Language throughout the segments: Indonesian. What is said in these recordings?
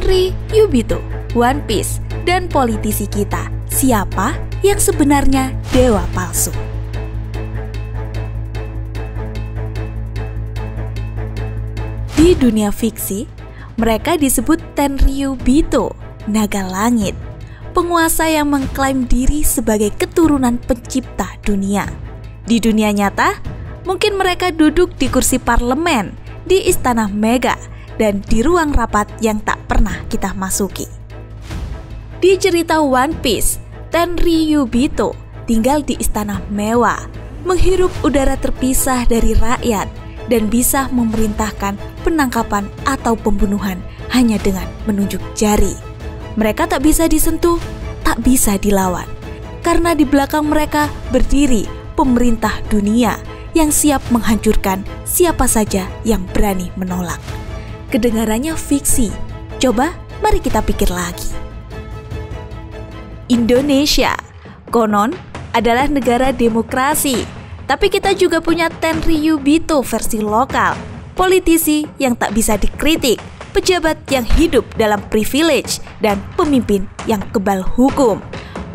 Tenryubito, One Piece, dan politisi kita. Siapa yang sebenarnya dewa palsu? Di dunia fiksi, mereka disebut Tenryubito, naga langit, penguasa yang mengklaim diri sebagai keturunan pencipta dunia. Di dunia nyata, mungkin mereka duduk di kursi parlemen, di istana mega, dan di ruang rapat yang tak pernah kita masuki. Di cerita One Piece, Tenryubito tinggal di istana mewah, menghirup udara terpisah dari rakyat, dan bisa memerintahkan penangkapan atau pembunuhan hanya dengan menunjuk jari. Mereka tak bisa disentuh, tak bisa dilawan, karena di belakang mereka berdiri pemerintah dunia yang siap menghancurkan siapa saja yang berani menolak. Kedengarannya fiksi, coba mari kita pikir lagi. Indonesia, konon adalah negara demokrasi, tapi kita juga punya Tenryubito versi lokal, politisi yang tak bisa dikritik, pejabat yang hidup dalam privilege, dan pemimpin yang kebal hukum.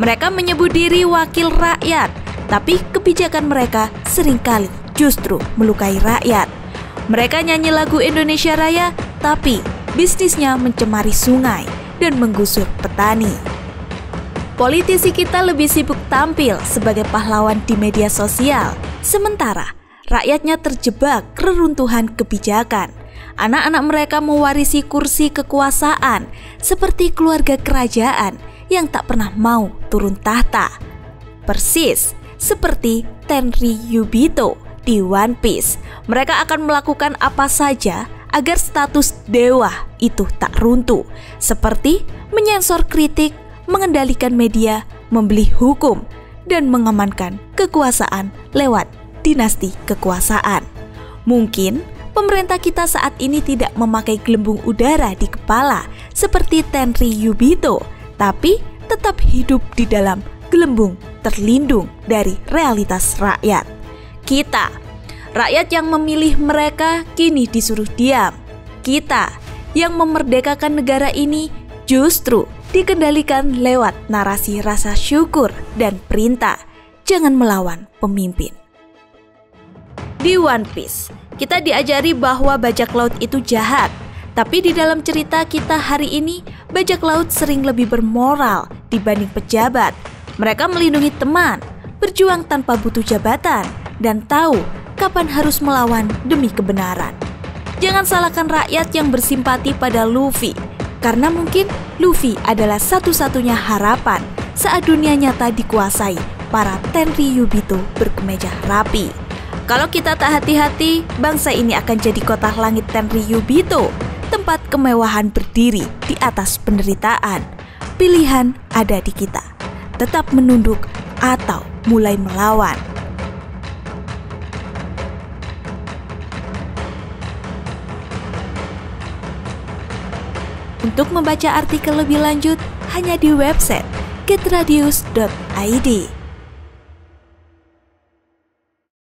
Mereka menyebut diri wakil rakyat, tapi kebijakan mereka seringkali justru melukai rakyat. Mereka nyanyi lagu Indonesia Raya, tapi bisnisnya mencemari sungai dan menggusur petani. Politisi kita lebih sibuk tampil sebagai pahlawan di media sosial, sementara rakyatnya terjebak reruntuhan kebijakan. Anak-anak mereka mewarisi kursi kekuasaan seperti keluarga kerajaan yang tak pernah mau turun tahta. Persis seperti Tenryubito di One Piece, mereka akan melakukan apa saja agar status dewa itu tak runtuh, seperti menyensor kritik, mengendalikan media, membeli hukum, dan mengamankan kekuasaan lewat dinasti kekuasaan. Mungkin pemerintah kita saat ini tidak memakai gelembung udara di kepala seperti Tenryubito, tapi tetap hidup di dalam gelembung terlindung dari realitas rakyat. Kita, rakyat yang memilih mereka, kini disuruh diam. Kita yang memerdekakan negara ini justru dikendalikan lewat narasi rasa syukur dan perintah jangan melawan pemimpin. Di One Piece, kita diajari bahwa bajak laut itu jahat, tapi di dalam cerita kita hari ini, bajak laut sering lebih bermoral dibanding pejabat. Mereka melindungi teman, berjuang tanpa butuh jabatan, dan tahu kapan harus melawan demi kebenaran. Jangan salahkan rakyat yang bersimpati pada Luffy, karena mungkin Luffy adalah satu-satunya harapan saat dunia nyata dikuasai para Tenryubito berkemeja rapi. Kalau kita tak hati-hati, bangsa ini akan jadi kota langit Tenryubito, tempat kemewahan berdiri di atas penderitaan. Pilihan ada di kita, tetap menunduk atau mulai melawan. Untuk membaca artikel lebih lanjut, hanya di website getradius.id.